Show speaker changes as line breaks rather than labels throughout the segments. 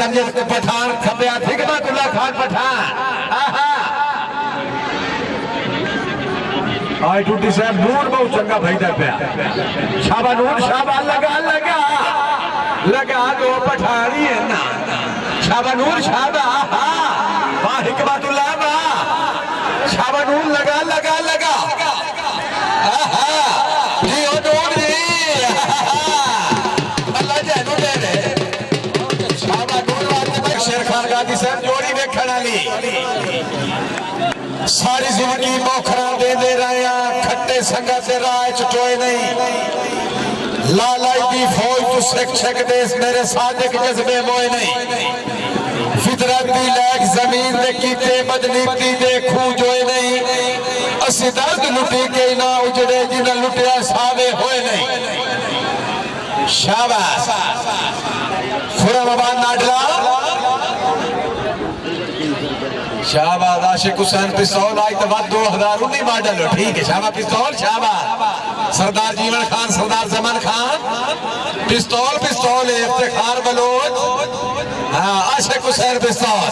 अमजद पठान खपिया हिकमतुल्लाह खान पठान आई टूटी साहब नूर बहुत चंगा भाईदा पिया शाबा नूर शाबा लगा लगा लगा दो पठानी है ना शाबा नूर शाबा वाह हिकमतुल्लाह वाह शाबा नूर लगा लगा लगा जी ओ नूर जी अल्लाह जानो दे रे शाबा नूर वाले शेर खान गाजी साहब जोड़ी देखण वाली सारी जिंदगी मोखरा दे रहे हैं खट्टे संगत से राह चटोए नहीं लालाई दी फौज तू सिख सिख देस मेरे सादिक जज्बे मोए नहीं फितरत दी लैक जमीन दे कीते बदनीती दे खूह जोए नहीं असी दर्द लुटी के ना उजड़े जिन्हें लुटिया सावे होए नहीं शाबाश खुराबाद नाडला शाबाश आशिक हुसैन पिस्तौल आज तो बात 2019 मॉडल हो ठीक है शाबाश पिस्तौल शाबाश सरदार जीवन खान सरदार जमान खान पिस्तौल पिस्तौल इफ्तिखार बलोच हाँ आशिक हुसैन पिस्तौल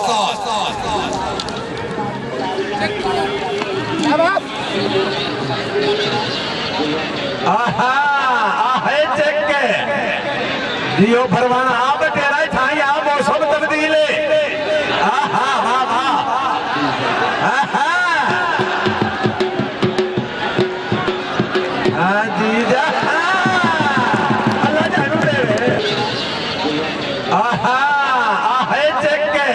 आहा आहे चेक के दियो फरमाना आप तेरा ठाई आ मौसम तब्दील है आहा वाह वाह आहा हाँ जी जा अल्लाह जानू दे आहा आहे चेक के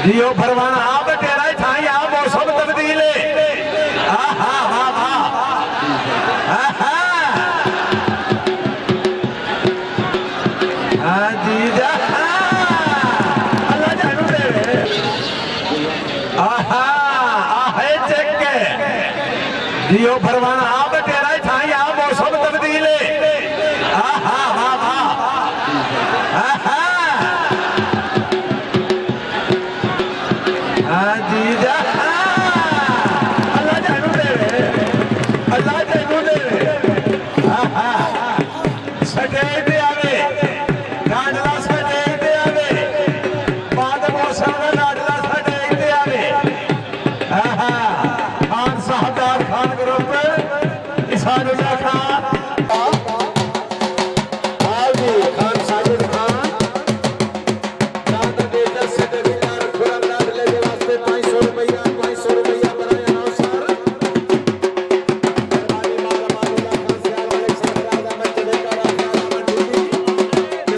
दियो फरमाना आप तेरा ठाई आ मौसम तब्दील है आहा वाह वाह आहा हाँ जी जा अल्लाह जानू दे आहा आहे चेक के दियो फरमाना आप तेरा ठाई आ मौसम तब्दील है आहा वाह वाह आहा हाँ जी जा अल्लाह जानू दे अल्लाह जानू दे आहा सटेज दे आवे नाडला सटेज दे आवे बाद मौसम का नाडला सटेज दे आवे आहा खान साहबदार खान ग्रुप इसानुल्लाह खान आजी खान साजिद खान दादा दे दस से बिलार खुराम नाडले के वास्ते 500 रुपया बनाया ना सर दरबारी माला मामूला खान सियार वाले साहब राजा मस्जिद का राजा मंडी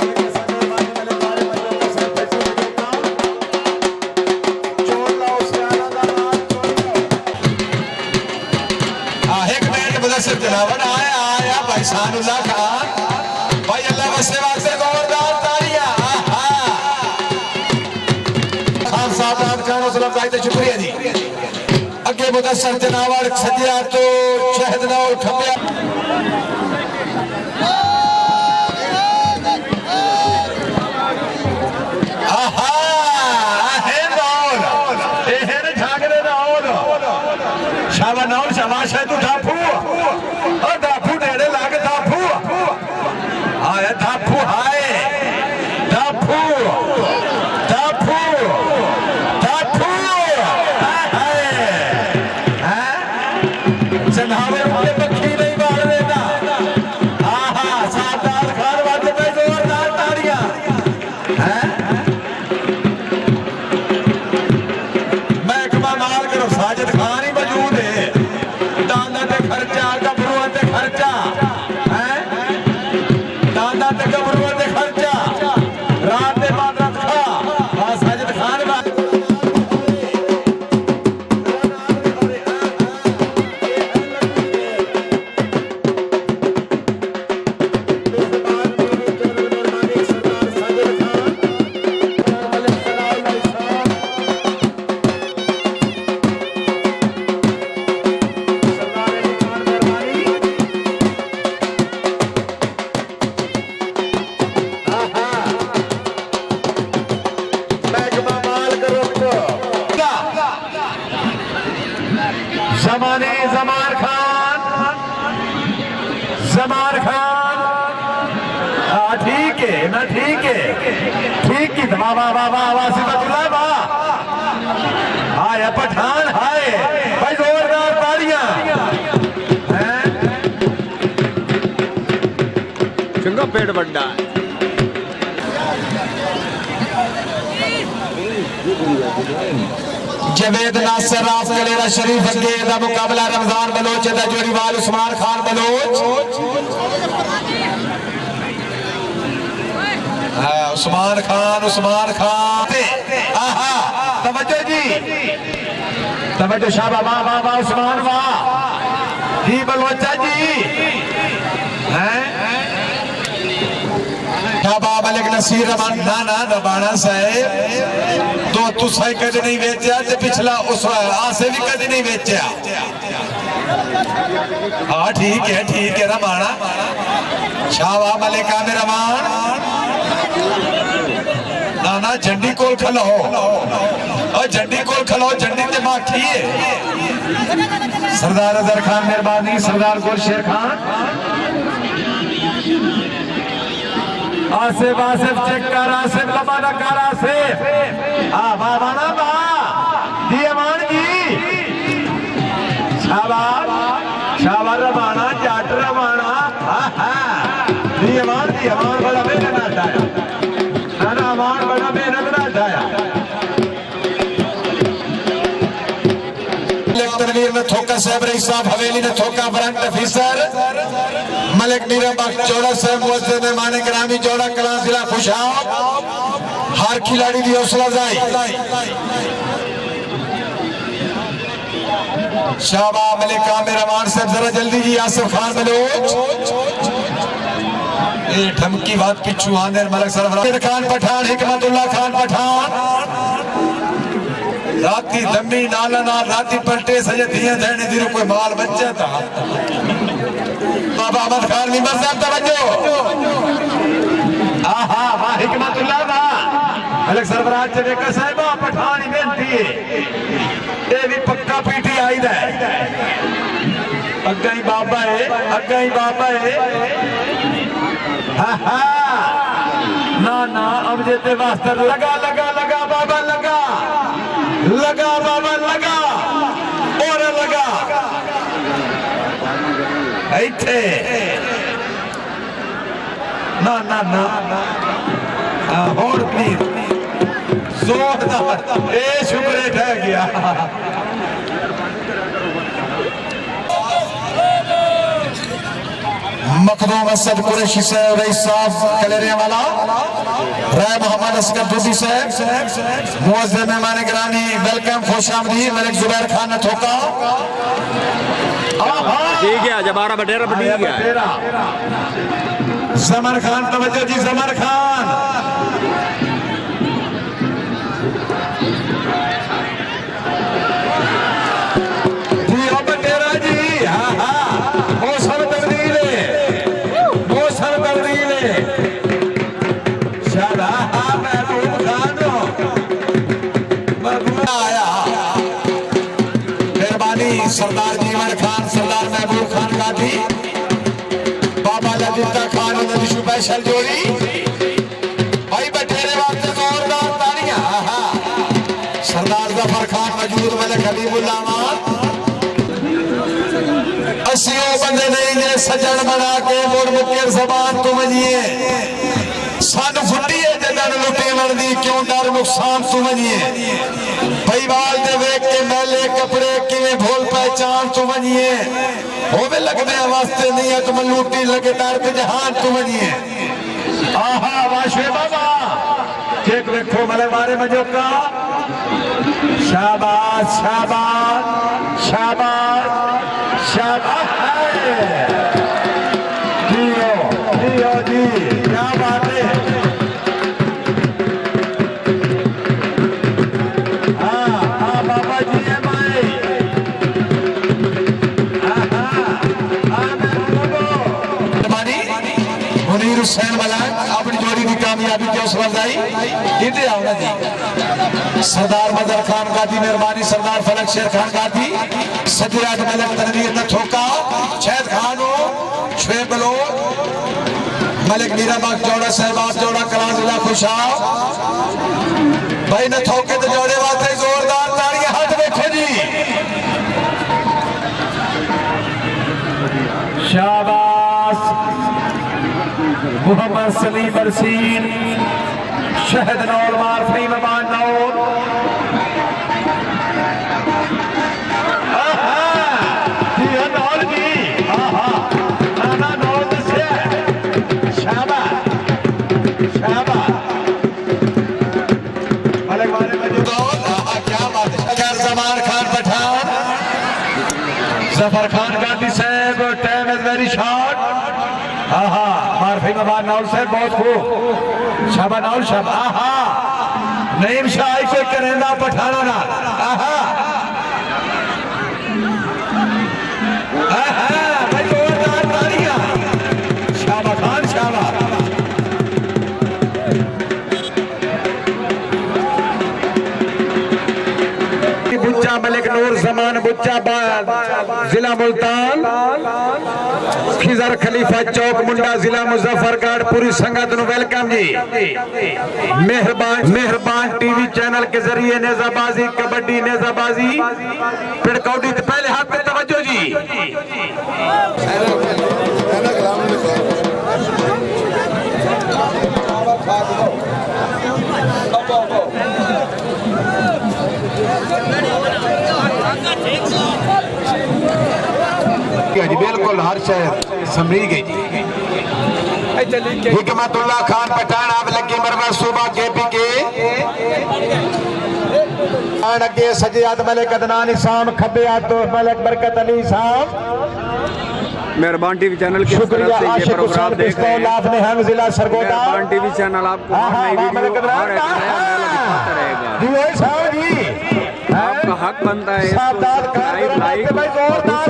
के सामने वाले वाले बारे बच्चों का सब बच्चों के नाम चोर लाओ सियारा दा नाम चोर लाओ एक मिनट मुदस्सिर जनावन आया आया भाई सानुल्लाह खान भाई अल्लाह वस्ते वास्ते जोरदार तालियां खान साहब खान सलाम जायद शुक्रिया जी अगे मुदस्सिर जनावर सजिया तो शहद ना ठपिया आहा है नौल एहन झागरे नौल शाबा नौल शाबाश है तू ठाफू ओ ठाफू डेरे लाग ठाफू आया ठाफू हाय ठाफू ठाफू ठाफू हाय हैं चंदावे वाले पक्षी नहीं मार देता आहा सादार खान वाले पे जोरदार तालियां हैं महकमा माल करो साजिद खान ही मौजूद है दादा ते खर्चा गबरुआ ते खर्चा हैं दादा ते गबरुआ ते खर्चा रात दे बाद रखा आ साजिद खान जमान खान ठीक है ना ठीक है
ठीक की वाह वाह वाह वाह वाह सिबतुल्लाह वाह। हाय पठान हाय भाई जोरदार तालियां।
चंगा पेड़ बड़ा है।
जवेद नासिर राफ कलेरा शरीफ अगे दा मुकाबला रमजान बलोच दा जोड़ीवाल उस्मान खान बलोच। उस्मान खान आहा तवज्जो जी तवज्जो शाबा वाह वाह वाह उस्मान वाह जी बलोचा जी हैं शाबा मलिक नसीर रमान ना ना रबाना साहब तो तुसा कद नहीं वेचा ते पिछला उस आसे भी कद नहीं वेचा। हाँ ठीक है रमाना शाबा मलिक आमिर रमान ना ना झंडी कोल खलो और झंडी कोल खलो झंडी ते माखी है। सरदार अजहर खान मेहरबानी सरदार गुलशेर खान आसिफ आसिफ चेक कर आसिफ लबाना कर आसिफ हाँ बाबाना बा जी अमान जी शाबाश रबाना जाट रबाना जी अमान बड़ा मेहनत आया ना अमान बड़ा मेहनत आया। तनवीर ने थोका साहब रईस साहब हवेली ने थोका फ्रंट ऑफिसर मलिक मीरा बख्श जोड़ा साहब मुअज्जिज़ मेहमान गिरामी जोड़ा कलां जिला खुशाब हर खिलाड़ी की हौसला अफजाई। शाबाश मलिक आमिर रमान साहब जरा जल्दी जी आसिफ खान बलोच ये धमकी बात पिछू आंदर मलिक सरफराज खान पठान हिकमतुल्लाह खान पठान राती दमी नाला नाल राती पलटे सजे दिया देने दिरो कोई माल बच्चा था। बाबा अहमद खान मिंबर साहब तवज्जो आहा वाह हिकमतुल्लाह वाह मलिक सरफराज चले का साहिबा पठान बेनती है ये भी पक्का पीटी आई दा अग्गा ही बाबा है हा ना अब जेते वास्ते लगा बाबा लगा और लगा इथे ना और प्लीज जोरदार ए शुक्र ठह गया। मखदूम असद कुरैशी साहब रईस साहब कलेरे वाला राय मोहम्मद असगर दूधी साहब मुअज्जिज़ मेहमान गिरामी वेलकम खुशामदीद मलिक जुबैर खान ने ठोका
ठीक है जबारा बटेरा बटेरा
जमर खान तवज्जो जी जमर खान जी ओ बटेरा जी हाँ मौसम तब्दील सरदार जीवन खान सरदार महबूब खान गांधी बाबा ललिता खान उन्होंने स्पेशल जोड़ी भाई बटेरे वास्ते जोरदार तालियां। सरदार जफर खान मजूद मलिक हबीबुल्लाह असियों बंदे नहीं जे सजन बना के मुड़ मुकेर जबान तू मजिए सन फुटिए जदन लुटे मरदी क्यों डर नुकसान तू मजिए परिवार दे वेख के मैले कपड़े किवें भूल पहचान तू मजिए होवे लगदे वास्ते नहीं है तुम लूटी लगे डर के जहान तू मजिए। आहा वाशे बाबा चेक देखो मले मारे मजोका शाबाश शाबाश शाबाश शाबाश जियो जी क्या बात है। हुसैन मलाक अपनी जोड़ी की कामयाबी की हौसला अफजाई इधर आओ जी। सरदार मदर खान गादी मेहरबानी सरदार फलक शेर खान गादी सदिराज मलिक तनवीर ने ठोका शहद खानो छे बलो मलिक मीराबाग जोड़ा सहबाब जोड़ा कला जिला खुशाब भाई न थोके तो जोड़े वास्ते जोरदार ताड़ियां हाथ देखो जी।
शाबाश मोहम्मद सलीम बरसीन शहद नौर मारफी ममान नौर जफर खान गांधी साहब टाइम इज वेरी शॉर्ट। आहा मारफी मबान नाउल साहब बहुत खूब शाबा नाउल शाबा। आहा नईम शाह कोई करेंदा पठाना ना। आहा आहा भाई जोरदार तालियां शाबा खान शाबा। बुच्चा मलिक नूर जमान बुच्चा जिला मुल्तान खिजर खलीफा चौक मुंडा जिला मुजफ्फरगढ़ पूरी संगत नु वेलकम जी। मेहरबान टीवी चैनल के जरिए नेजाबाजी कबड्डी नेजाबाजी पिड़कौडी पहले हाथ पे तवज्जो जी। जी बिल्कुल हर शहर समरी गई जी। हिकमतुल्लाह खान पठान आप लगे मरवा सूबा केपी के अगे सजे हाथ मलिक अदनान इसाम खब्बे हाथ मलिक बरकत अली इसाम।
मेहरबान टीवी चैनल के
शुक्रिया आशिक हुसैन पिस्तौल आपने हम जिला सरगोदा।
मेहरबान टीवी चैनल आपको हर नई वीडियो हर एक नया मेला दिखाता रहेगा।
जी भाई साहब जी
आपका हक बनता है इसको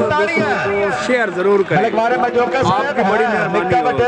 लाइक शेयर जरूर करें।
आपकी बड़ी मेहरबानी
होगी।